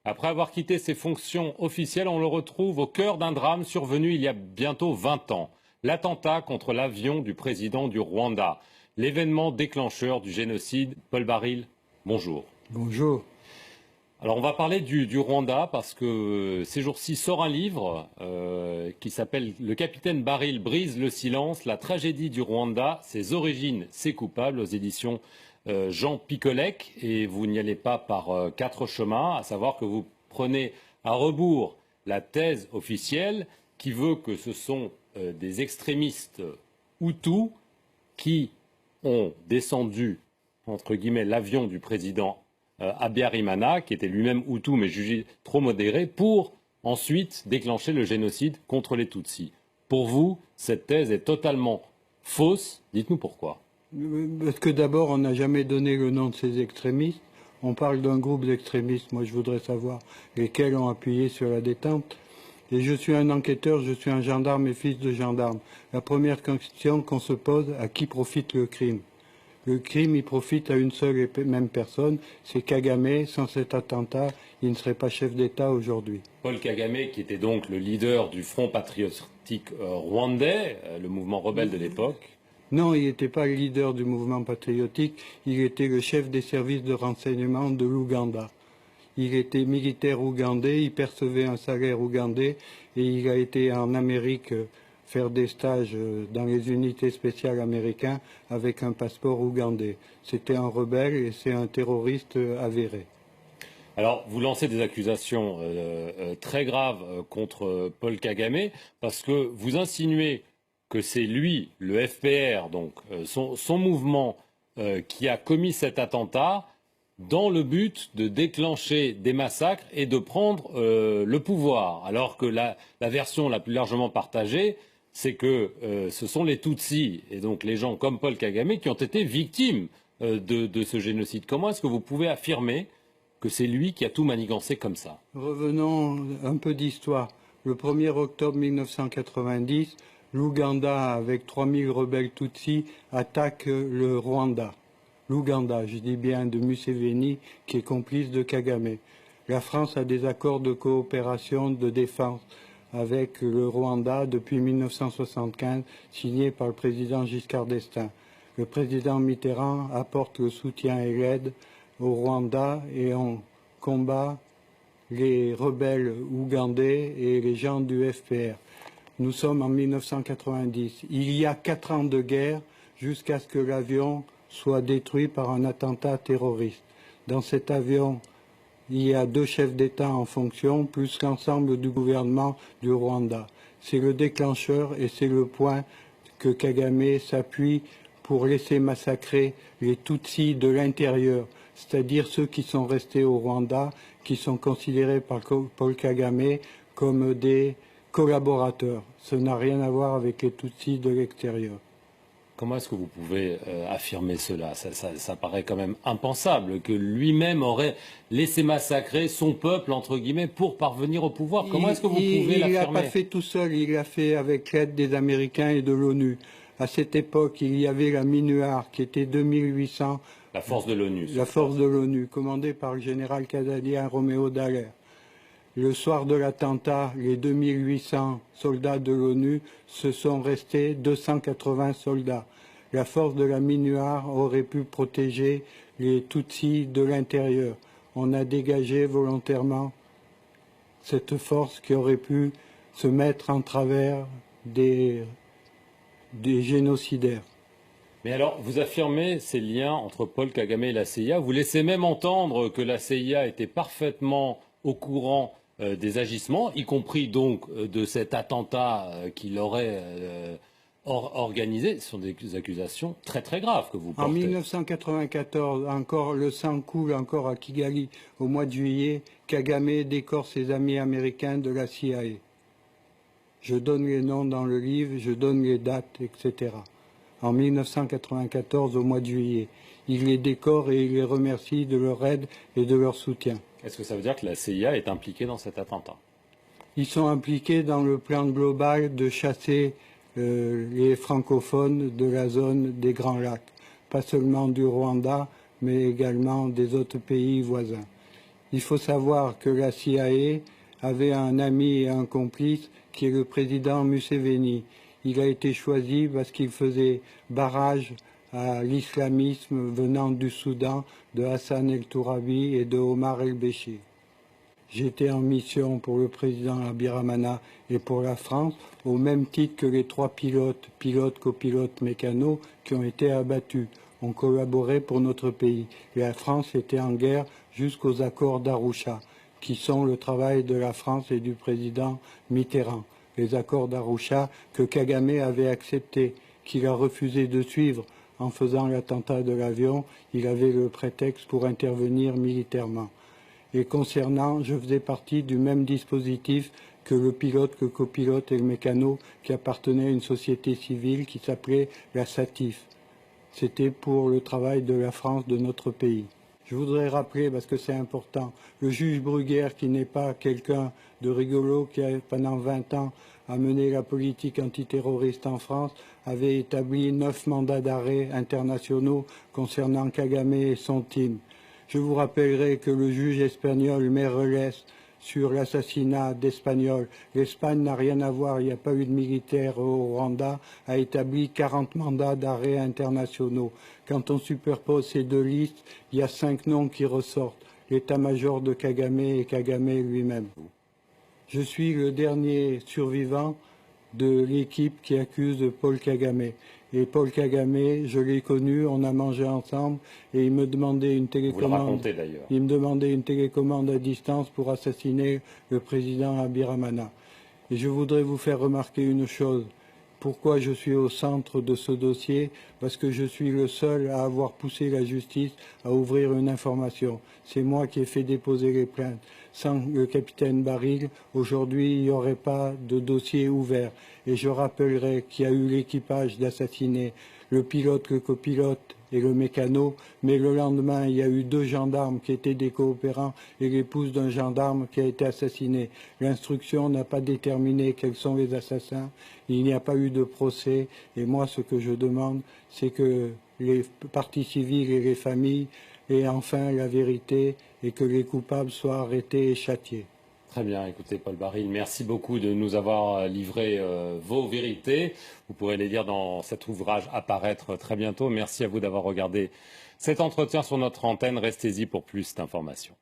Après avoir quitté ses fonctions officielles, on le retrouve au cœur d'un drame survenu il y a bientôt 20 ans. L'attentat contre l'avion du président du Rwanda. L'événement déclencheur du génocide. Paul Baril, bonjour. Bonjour. Alors on va parler du Rwanda parce que ces jours-ci sort un livre qui s'appelle « Le capitaine Baril brise le silence, la tragédie du Rwanda, ses origines, ses coupables » aux éditions Jean Picolec. Et vous n'y allez pas par quatre chemins, à savoir que vous prenez à rebours la thèse officielle qui veut que ce sont des extrémistes Hutus qui ont descendu, entre guillemets, l'avion du président Habyarimana, qui était lui-même Hutu mais jugé trop modéré, pour ensuite déclencher le génocide contre les Tutsis. Pour vous, cette thèse est totalement fausse. Dites-nous pourquoi. Parce que d'abord, on n'a jamais donné le nom de ces extrémistes. On parle d'un groupe d'extrémistes. Moi, je voudrais savoir lesquels ont appuyé sur la détente. Et je suis un enquêteur, je suis un gendarme et fils de gendarme. La première question qu'on se pose, à qui profite le crime ? Le crime, il profite à une seule et même personne, c'est Kagame. Sans cet attentat, il ne serait pas chef d'État aujourd'hui. Paul Kagame, qui était donc le leader du Front patriotique rwandais, le mouvement rebelle de l'époque. Non, il n'était pas le leader du mouvement patriotique, il était le chef des services de renseignement de l'Ouganda. Il était militaire ougandais, il percevait un salaire ougandais et il a été en Amérique faire des stages dans les unités spéciales américaines avec un passeport ougandais. C'était un rebelle et c'est un terroriste avéré. Alors, vous lancez des accusations très graves contre Paul Kagame parce que vous insinuez que c'est lui, le FPR, donc son mouvement, qui a commis cet attentat dans le but de déclencher des massacres et de prendre le pouvoir. Alors que la version la plus largement partagée, c'est que ce sont les Tutsis, et donc les gens comme Paul Kagame, qui ont été victimes de ce génocide. Comment est-ce que vous pouvez affirmer que c'est lui qui a tout manigancé comme ça? Revenons un peu d'histoire. Le 1er octobre 1990, l'Ouganda, avec 3000 rebelles Tutsis, attaque le Rwanda. L'Ouganda, je dis bien, de Museveni, qui est complice de Kagame. La France a des accords de coopération de défense avec le Rwanda depuis 1975, signés par le président Giscard d'Estaing. Le président Mitterrand apporte le soutien et l'aide au Rwanda et on combat les rebelles ougandais et les gens du FPR. Nous sommes en 1990. Il y a 4 ans de guerre jusqu'à ce que l'avion soit détruit par un attentat terroriste. Dans cet avion, il y a 2 chefs d'État en fonction, plus l'ensemble du gouvernement du Rwanda. C'est le déclencheur et c'est le point que Kagame s'appuie pour laisser massacrer les Tutsis de l'intérieur, c'est-à-dire ceux qui sont restés au Rwanda, qui sont considérés par Paul Kagame comme des collaborateurs. Ça n'a rien à voir avec les Tutsis de l'extérieur. Comment est-ce que vous pouvez affirmer cela? Ça paraît quand même impensable que lui-même aurait laissé massacrer son peuple, entre guillemets, pour parvenir au pouvoir. Comment est-ce que vous pouvez l'affirmer? Il l'a pas fait tout seul, il l'a fait avec l'aide des Américains et de l'ONU. À cette époque, il y avait la MINUAR qui était 2800. La force de l'ONU. La force de l'ONU, commandée par le général canadien Roméo Dallaire. Le soir de l'attentat, les 2800 soldats de l'ONU se sont restés 280 soldats. La force de la MINUAR aurait pu protéger les Tutsis de l'intérieur. On a dégagé volontairement cette force qui aurait pu se mettre en travers des génocidaires. Mais alors, vous affirmez ces liens entre Paul Kagame et la CIA. Vous laissez même entendre que la CIA était parfaitement au courant des agissements, y compris donc de cet attentat qu'il aurait organisé. Ce sont des accusations très très graves que vous portez. En 1994, encore le sang coule encore à Kigali. Au mois de juillet, Kagame décore ses amis américains de la CIA. Je donne les noms dans le livre, je donne les dates, etc. En 1994, au mois de juillet, il les décore et il les remercie de leur aide et de leur soutien. Est-ce que ça veut dire que la CIA est impliquée dans cet attentat? Ils sont impliqués dans le plan global de chasser les francophones de la zone des Grands Lacs, pas seulement du Rwanda, mais également des autres pays voisins. Il faut savoir que la CIA avait un ami et un complice qui est le président Museveni. Il a été choisi parce qu'il faisait barrage à l'islamisme venant du Soudan, de Hassan el-Tourabi et de Omar el-Béchir. J'étais en mission pour le président Abiramana et pour la France, au même titre que les 3 pilotes, copilotes, mécanos, qui ont été abattus. On collaborait pour notre pays. Et la France était en guerre jusqu'aux accords d'Arusha, qui sont le travail de la France et du président Mitterrand. Les accords d'Arusha que Kagame avait acceptés, qu'il a refusé de suivre en faisant l'attentat de l'avion. Il avait le prétexte pour intervenir militairement. Et concernant, je faisais partie du même dispositif que le pilote, que le copilote et le mécano qui appartenait à une société civile qui s'appelait la SATIF. C'était pour le travail de la France, de notre pays. Je voudrais rappeler, parce que c'est important, le juge Bruguière, qui n'est pas quelqu'un de rigolo, qui a pendant 20 ans a mené la politique antiterroriste en France, avait établi 9 mandats d'arrêt internationaux concernant Kagame et son team. Je vous rappellerai que le juge espagnol Meirelles, sur l'assassinat d'Espagnols, l'Espagne n'a rien à voir, il n'y a pas eu de militaire au Rwanda, a établi 40 mandats d'arrêt internationaux. Quand on superpose ces 2 listes, il y a 5 noms qui ressortent, l'état-major de Kagame et Kagame lui-même. Je suis le dernier survivant de l'équipe qui accuse Paul Kagame. Et Paul Kagame, je l'ai connu, on a mangé ensemble et il me demandait une télécommande. Vous le racontez d'ailleurs. Il me demandait une télécommande à distance pour assassiner le président Abiramana. Et je voudrais vous faire remarquer une chose. Pourquoi je suis au centre de ce dossier? Parce que je suis le seul à avoir poussé la justice à ouvrir une information. C'est moi qui ai fait déposer les plaintes. Sans le capitaine Baril, aujourd'hui, il n'y aurait pas de dossier ouvert. Et je rappellerai qu'il y a eu l'équipage d'assassiner le pilote, le copilote et le mécano, mais le lendemain, il y a eu 2 gendarmes qui étaient des coopérants et l'épouse d'un gendarme qui a été assassiné. L'instruction n'a pas déterminé quels sont les assassins, il n'y a pas eu de procès, et moi, ce que je demande, c'est que les parties civiles et les familles aient enfin la vérité et que les coupables soient arrêtés et châtiés. Très bien, écoutez Paul Baril, merci beaucoup de nous avoir livré vos vérités. Vous pourrez les lire dans cet ouvrage apparaître très bientôt. Merci à vous d'avoir regardé cet entretien sur notre antenne. Restez-y pour plus d'informations.